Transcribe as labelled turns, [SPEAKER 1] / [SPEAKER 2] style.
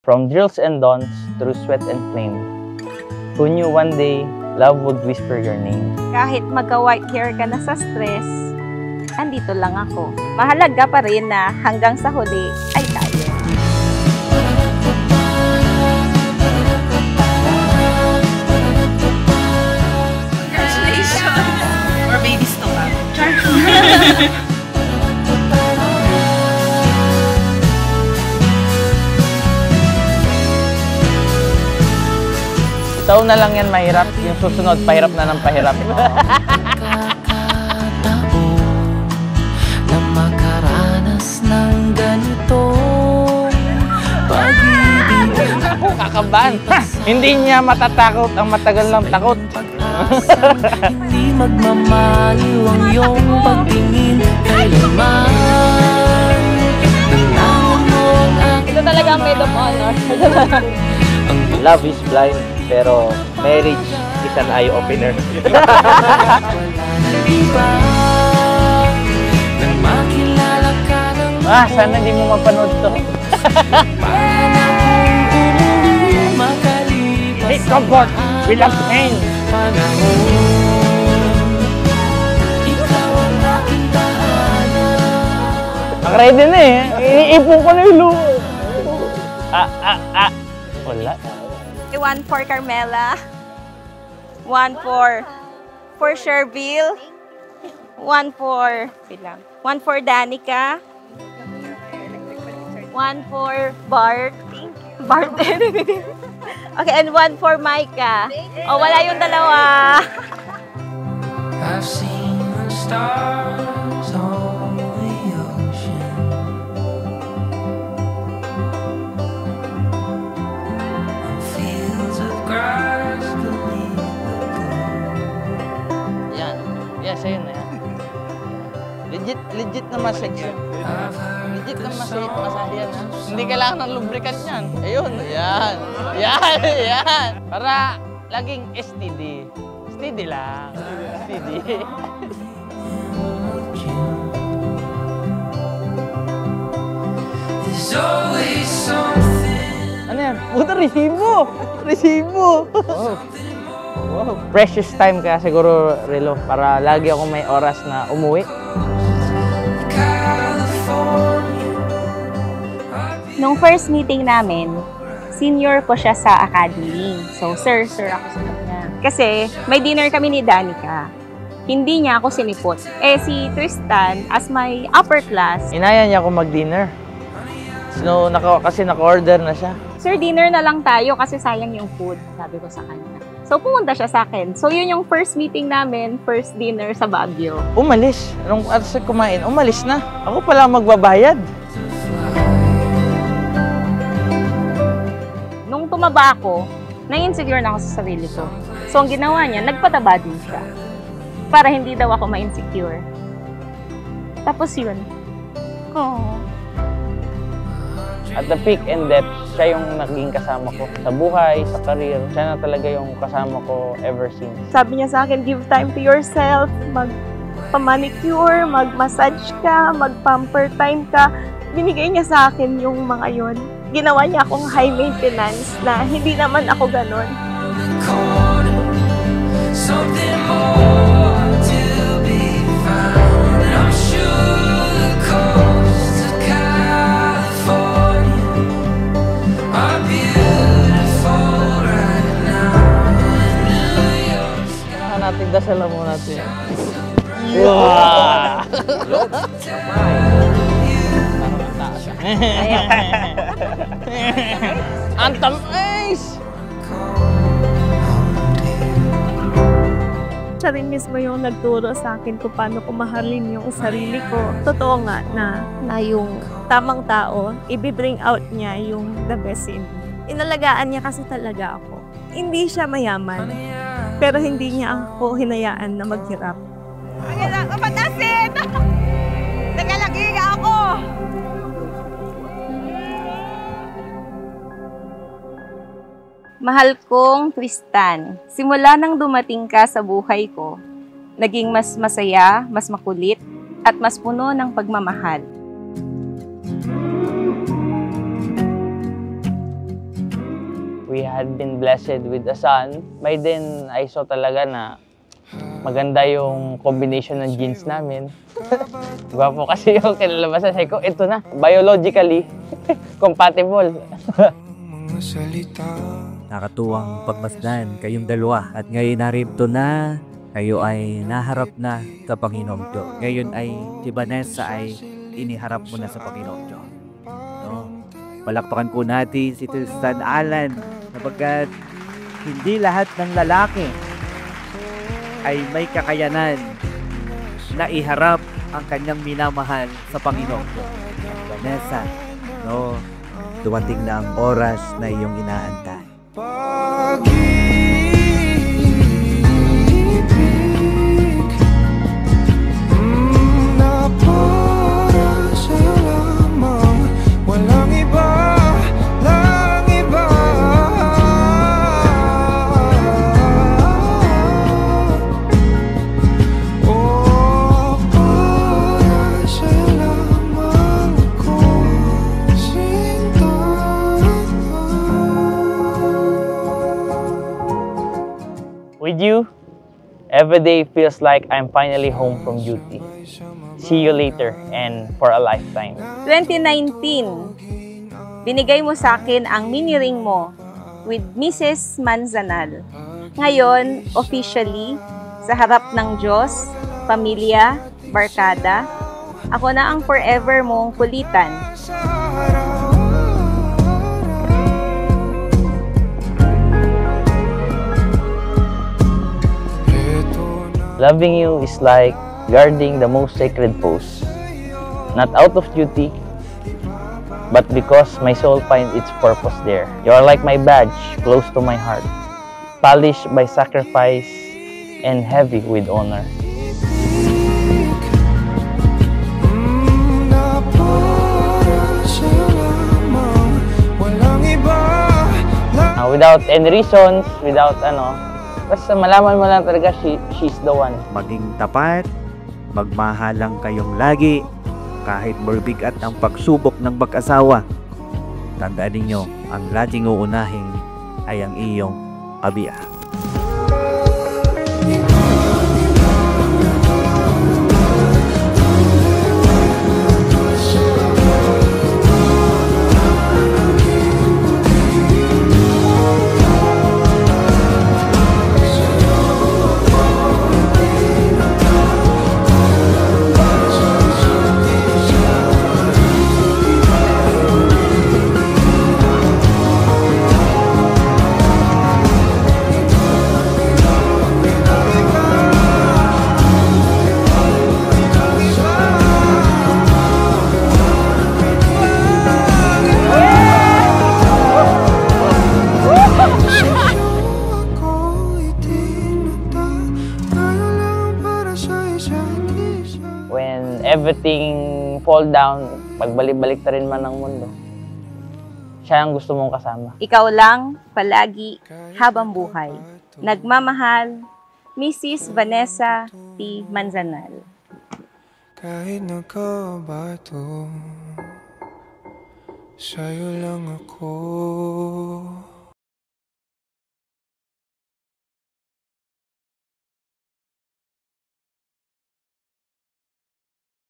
[SPEAKER 1] From drills and dawns, through sweat and flame, who knew one day, love would whisper your name.
[SPEAKER 2] Kahit magka-white hair ka na sa stress, andito lang ako. Mahalaga pa rin na hanggang sa huli ay tayo.
[SPEAKER 3] Congratulations! Or babies to ka.
[SPEAKER 1] Itaw na lang yan mahirap, yung susunod pahirap na ng pahirap.
[SPEAKER 4] Na makaranas ng ganitong pag-ibig.
[SPEAKER 1] Kakabahan. Hindi niya matatakot ang matagal ng takot.
[SPEAKER 4] Hindi magmamaliw ang iyong pagtingin kailanman.
[SPEAKER 2] Ito talaga ang maid of honor.
[SPEAKER 1] Love is blind, pero marriage is an eye-opener. Sana hindi mo mapanood to. Hey, comfort! We love pain! Ang ready na eh. Iniipon ko na yung luho. Wala.
[SPEAKER 2] 1 for Carmela. 1 for Sherville. 1 for... Bilang. 1 for Danica. 1 for Bart. Bart. Okay, and 1 for Micah. Oh, wala yung dalawa.
[SPEAKER 4] I've seen the stars on the ocean. And fields of grass beneath the blue.
[SPEAKER 1] Yan. Yes, ayun na yan. Legit na massage yun. Legit na massage yan, ha? Hindi kailangan ng lubricant yan. Ayun, yan. Yan, yan. Para laging STD. STD lang. STD.
[SPEAKER 4] There's always something.
[SPEAKER 1] Ano yan? Puta, resibo! Resibo! Wow. Wow. Precious time kaya siguro, Relo, para lagi ako may oras na umuwi.
[SPEAKER 2] Nung first meeting namin, senior ko siya sa academy. So, sir ako sa kanya. Kasi may dinner kami ni Danica. Hindi niya ako sinipot. Eh, si Tristan, as my upper class,
[SPEAKER 1] Inaya niya ako mag-dinner. So, kasi naka-order na siya.
[SPEAKER 2] sir, dinner na lang tayo kasi sayang yung food, sabi ko sa kanya. So, pumunta siya sa akin. So, yun yung first meeting namin, first dinner sa Baguio.
[SPEAKER 1] Umalis. Nung at sa kumain, umalis na. Ako pala magbabayad.
[SPEAKER 2] Nung tumaba ako, na-insecure na ako sa sarili ko. So, ang ginawa niya, nagpataba din siya. Para hindi daw ako ma-insecure. Tapos yun. Oh.
[SPEAKER 1] At the peak and depth, siya yung naging kasama ko sa buhay, sa career. Siya na talaga yung kasama ko ever since.
[SPEAKER 2] Sabi niya sa akin, give time to yourself, magpa-manicure, mag-massage ka, mag-pamper time ka. Binigay niya sa akin yung mga yon. Ginawa niya akong high maintenance na hindi naman ako ganon.
[SPEAKER 4] Something more to be found. I'm sure the coast of California are beautiful right now. New York
[SPEAKER 1] Kailangan natin dasalan mo natin. Wow! Anthem Ace!
[SPEAKER 5] Siya rin mismo yung nagturo sa akin kung paano ko mahalin yung sarili ko. Totoo nga na yung tamang tao, i-bring out niya yung the best in me. Inalagaan niya kasi talaga ako. Hindi siya mayaman, pero hindi niya ako hinayaan na maghirap.
[SPEAKER 2] Ang kapatasin! Nagalagi ako! Mahal kong Tristan, simula nang dumating ka sa buhay ko, naging mas masaya, mas makulit, at mas puno ng pagmamahal.
[SPEAKER 1] we had been blessed with a son. By then, I saw talaga na maganda yung combination ng genes namin. Gwapo kasi yung kinalabasan. Sabi ko, ito na, biologically compatible.
[SPEAKER 6] Nakatuwang pagmasdan kayong dalawa at ngayon narito na kayo ay naharap na sa Panginoong Diyos. Ngayon ay si Vanessa ay iniharap mo na sa Panginoong Diyos. No? Palakpakan po natin si Tristan Alan sapagkat hindi lahat ng lalaki ay may kakayanan na iharap ang kanyang minamahal sa Panginoong Diyos. Vanessa, no, dumating na ang oras na iyong inaantay.
[SPEAKER 1] With you, every day feels like I'm finally home from duty. See you later and for a lifetime.
[SPEAKER 2] 2019, binigay mo sa akin ang mini ring mo with Mrs. Manzanal. Ngayon, officially, sa harap ng Diyos, pamilya, barkada, ako na ang forever mong kulitan.
[SPEAKER 1] Loving you is like guarding the most sacred post. Not out of duty, but because my soul finds its purpose there. You are like my badge, close to my heart, polished by sacrifice and heavy with honor. Without any reasons, without basta malaman mo lang talaga she's the one.
[SPEAKER 6] Maging tapat, magmahalang kayong lagi, kahit mabigat ang pagsubok ng mag-asawa. Tandaan ninyo, ang laging uunahin ay ang iyong kabiyak.
[SPEAKER 1] When everything fall down, pagbalik-balik ta rin man ng mundo, siya ang gusto mong kasama.
[SPEAKER 2] Ikaw lang, palagi, habang buhay. Nagmamahal, Mrs. Vanessa T. Manzanal.
[SPEAKER 4] Kahit nagkabato, sa'yo lang ako.